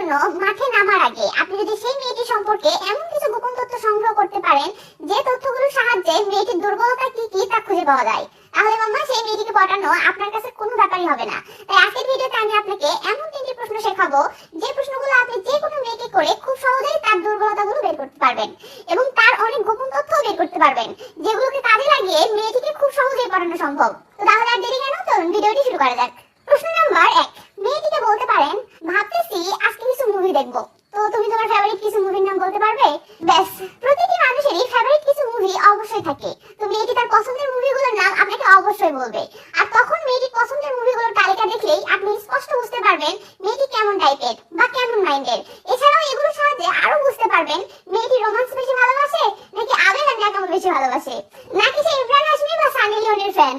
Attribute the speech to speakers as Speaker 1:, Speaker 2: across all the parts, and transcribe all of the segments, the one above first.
Speaker 1: জন্য মাঠে নামার আগে আপনি যদি সেই মেয়েটি সম্পর্কে এমন কিছু গোপন তথ্য সংগ্রহ করতে পারেন যে তথ্যগুলোর সাহায্যে মেয়েটির দুর্বলতা কি কি তা খুঁজে পাওয়া যায়, তাহলে মাম্মা সেই মেয়েটিকে পটানো আপনার কাছে কোনো ব্যাপারই হবে না। তাই আজকের ভিডিওতে আমি আপনাকে এমন 3টি প্রশ্ন শেখাবো যে প্রশ্নগুলো আপনি যে কোনো মেয়েকে করে খুব সহজেই তার দুর্বলতাগুলো বের করতে পারবেন এবং তার অনেক গোপন তথ্য বের করতে পারবেন, যেগুলোকে কাজে লাগিয়ে মেয়েটিকে খুব সহজেই পটানো সম্ভব। তো তাহলে আর দেরি কেন, চলুন ভিডিওটি শুরু করা যাক। প্রশ্ন নাম্বার 1, মেয়েটিকে বলতে পারেন, ভাবতেছি আজকে কিছু মুভি দেখবো, তো তুমি তোমার ফেভারিট কিছু মুভির নাম বলতে পারবে? ব্যাস, প্রতিটি মানুষেরই ফেভারিট কিছু মুভি অবশ্যই থাকে। তো মেয়েটি তার পছন্দের মুভিগুলোর নাম আপনাকে অবশ্যই বলবে, আর তখন মেয়েটির পছন্দের মুভিগুলোর তালিকা দেখলেই আপনি স্পষ্ট বুঝতে পারবেন মেয়েটি কেমন টাইপের বা কেমন মাইন্ডের। এছাড়াও এগুলোর সাহায্যে আরো বুঝতে পারবেন মেয়েটি রোমান্স বেশি ভালোবাসে নাকি আবেগ আর ন্যাকামো বেশি ভালোবাসে, নাকি সে ইমরান হাশমি বা সানি লিওনের ফ্যান।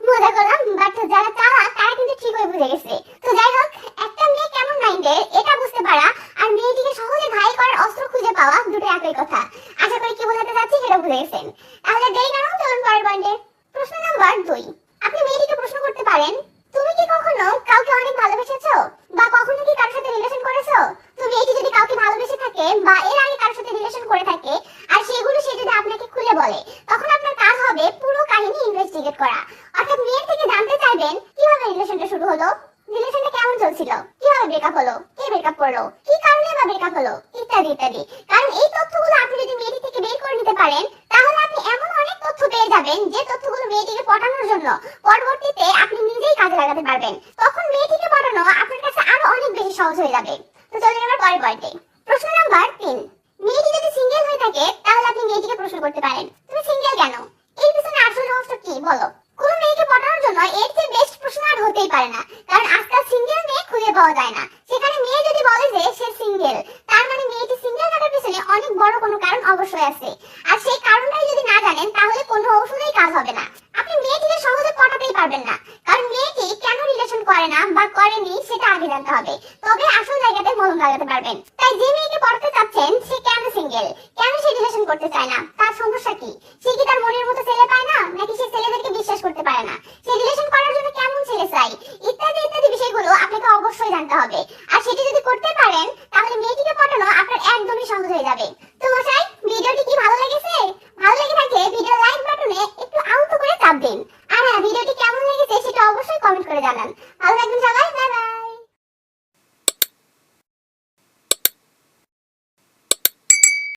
Speaker 1: মজা করলাম, বাট যারা চালাক তারা কিন্তু ঠিক হয়ে বুঝে গেছে। তো যাই হোক, একটা মেয়ে কেমন মাইন্ডের এটা বুঝতে পারা আর মেয়েটিকে সহজে ঘায়েল করার অস্ত্র খুঁজে পাওয়া দুটো একই কথা। আশা করি কি বোঝাতে চাচ্ছি সেটা বুঝে গেছেন। তাহলে দেরি কেন, চলুন পরের পয়েন্টে। প্রশ্ন নাম্বার 2, আপনি মেয়েটিকে প্রশ্ন করতে পারেন, তুমি কি কখনো কাউকে অনেক ভালোবেসেছো বা কখনো কি কারোর সাথে রিলেশন করেছো? তো মেয়েটি যদি কাউকে ভালোবেসে থাকে বা এর আগে কারোর সাথে রিলেশন করে থাকে আর সেগুলো সে যদি আপনাকে খুলে বলে, তখন আপনার কাজ হবে পুরো কাহিনী ইনভেস্টিগেট করা। অর্থাৎ মেয়ের থেকে জানতে চাইবেন কিভাবে রিলেশনটা শুরু হলো, রিলেশনটা কেমন চলছিল, কিভাবে ব্রেকআপ হলো, কে ব্রেকআপ করলো, কি কারণে বা ব্রেকআপ হলো, ইত্যাদি ইত্যাদি। কারণ এই তথ্যগুলো আপনি যদি মেয়েটি থেকে বের করে নিতে পারেন, তাহলে আপনি এমন অনেক তথ্য পেয়ে যাবেন যে তথ্যগুলো মেয়েটিকে পটানোর জন্য পরবর্তীতে আপনি নিজেই কাজে লাগাতে পারবেন। তখন মেয়েটিকে পটানো আপনার কাছে আরো অনেক বেশি সহজ হয়ে যাবে। তো চলুন এবার পরের পয়েন্টে। প্রশ্ন নাম্বার 3, মেয়েটি যদি সিঙ্গেল হয়ে থাকে তাহলে আপনি মেয়েটিকে প্রশ্ন করতে পারেন, তুমি সিঙ্গেল কেন? এর পিছনে আসল রহস্য কি বলো? কোন মেয়েকে পটানোর জন্য এর চেয়ে বেস্ট প্রশ্ন আর হতেই পারে না, কারণ আজকাল সিঙ্গেল মেয়ে খুঁজে পাওয়া যায় না। সেখানে মেয়ে যদি বলে যে সে সিঙ্গেল, তার মানে মেয়েটি সিঙ্গেল থাকার পিছনে অনেক বড় কোনো কারণ অবশ্যই আছে, আর সেই কারণটাই যদি না জানেন তাহলে কোনো ওষুধেই কাজ হবে না। আপনি মেয়েটিকে সহজে পটাতেই পারবেন না, কারণ মেয়েটি কেন রিলেশন করে না বা করেনি সেটা আগে জানতে হবে, তবে আসল জায়গাতে মলম লাগাতে পারবেন। তাই যে মেয়েকে পটাতে চাচ্ছেন সে কেন সিঙ্গেল, কেন সে রিলেশন করতে চায় না, তার সমস্যা কি, সে কি তার মনের মতো ছেলে পায় না, নাকি সে